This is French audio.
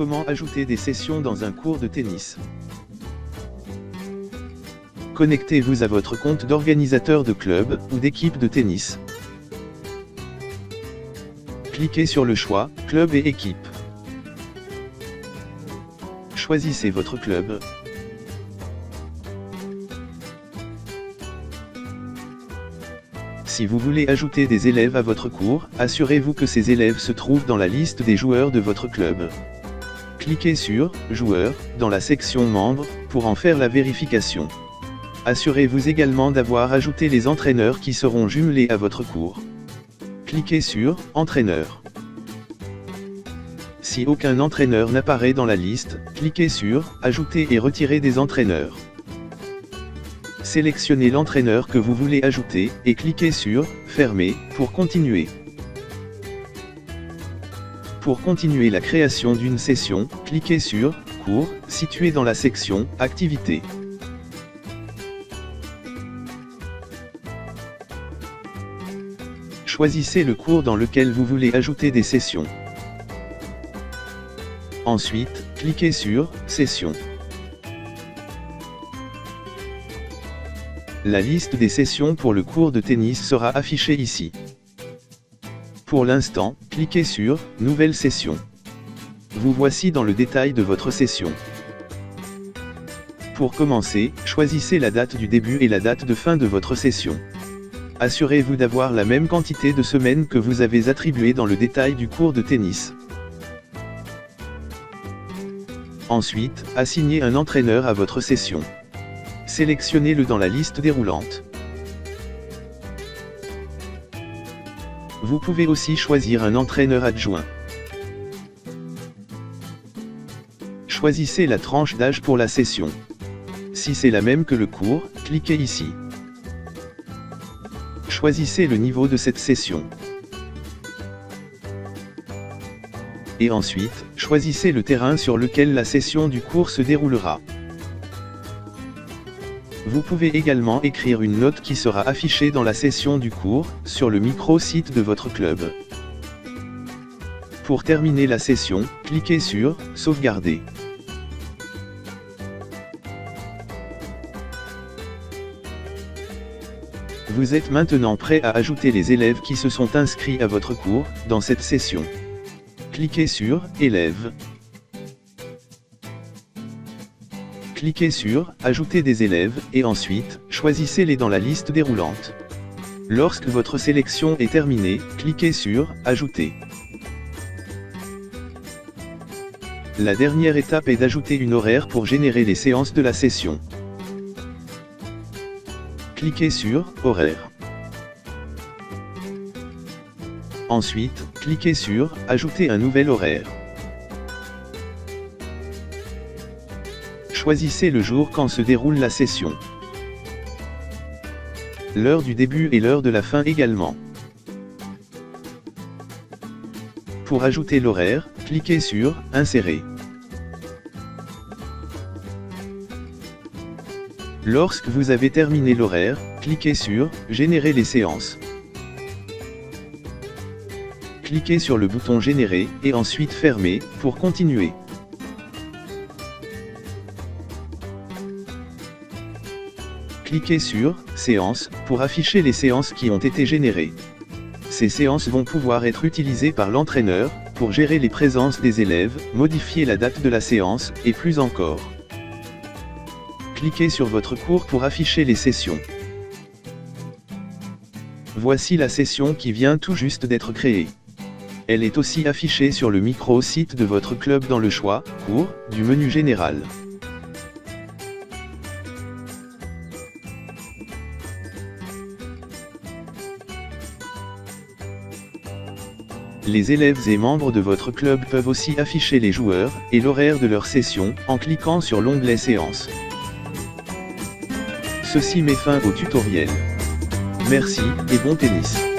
Comment ajouter des sessions dans un cours de tennis? Connectez-vous à votre compte d'organisateur de club ou d'équipe de tennis. Cliquez sur le choix « Club et équipe ». Choisissez votre club. Si vous voulez ajouter des élèves à votre cours, assurez-vous que ces élèves se trouvent dans la liste des joueurs de votre club. Cliquez sur « Joueurs » dans la section « Membres » pour en faire la vérification. Assurez-vous également d'avoir ajouté les entraîneurs qui seront jumelés à votre cours. Cliquez sur « Entraîneur ». Si aucun entraîneur n'apparaît dans la liste, cliquez sur « Ajouter et retirer des entraîneurs ». Sélectionnez l'entraîneur que vous voulez ajouter, et cliquez sur « Fermer » pour continuer. Pour continuer la création d'une session, cliquez sur « Cours » situé dans la section « Activités ». Choisissez le cours dans lequel vous voulez ajouter des sessions. Ensuite, cliquez sur « Sessions ». La liste des sessions pour le cours de tennis sera affichée ici. Pour l'instant, cliquez sur « Nouvelle session ». Vous voici dans le détail de votre session. Pour commencer, choisissez la date du début et la date de fin de votre session. Assurez-vous d'avoir la même quantité de semaines que vous avez attribuées dans le détail du cours de tennis. Ensuite, assignez un entraîneur à votre session. Sélectionnez-le dans la liste déroulante. Vous pouvez aussi choisir un entraîneur adjoint. Choisissez la tranche d'âge pour la session. Si c'est la même que le cours, cliquez ici. Choisissez le niveau de cette session. Et ensuite, choisissez le terrain sur lequel la session du cours se déroulera. Vous pouvez également écrire une note qui sera affichée dans la session du cours, sur le micro-site de votre club. Pour terminer la session, cliquez sur « Sauvegarder ». Vous êtes maintenant prêt à ajouter les élèves qui se sont inscrits à votre cours, dans cette session. Cliquez sur « Élèves ». Cliquez sur « Ajouter des élèves » et ensuite, choisissez-les dans la liste déroulante. Lorsque votre sélection est terminée, cliquez sur « Ajouter ». La dernière étape est d'ajouter une horaire pour générer les séances de la session. Cliquez sur « Horaire ». Ensuite, cliquez sur « Ajouter un nouvel horaire ». Choisissez le jour quand se déroule la session. L'heure du début et l'heure de la fin également. Pour ajouter l'horaire, cliquez sur « Insérer ». Lorsque vous avez terminé l'horaire, cliquez sur « Générer les séances ». Cliquez sur le bouton « Générer » et ensuite « Fermer » pour continuer. Cliquez sur « Séances » pour afficher les séances qui ont été générées. Ces séances vont pouvoir être utilisées par l'entraîneur, pour gérer les présences des élèves, modifier la date de la séance, et plus encore. Cliquez sur votre cours pour afficher les sessions. Voici la session qui vient tout juste d'être créée. Elle est aussi affichée sur le micro-site de votre club dans le choix « Cours » du menu général. Les élèves et membres de votre club peuvent aussi afficher les joueurs, et l'horaire de leur session, en cliquant sur l'onglet Séances. Ceci met fin au tutoriel. Merci, et bon tennis.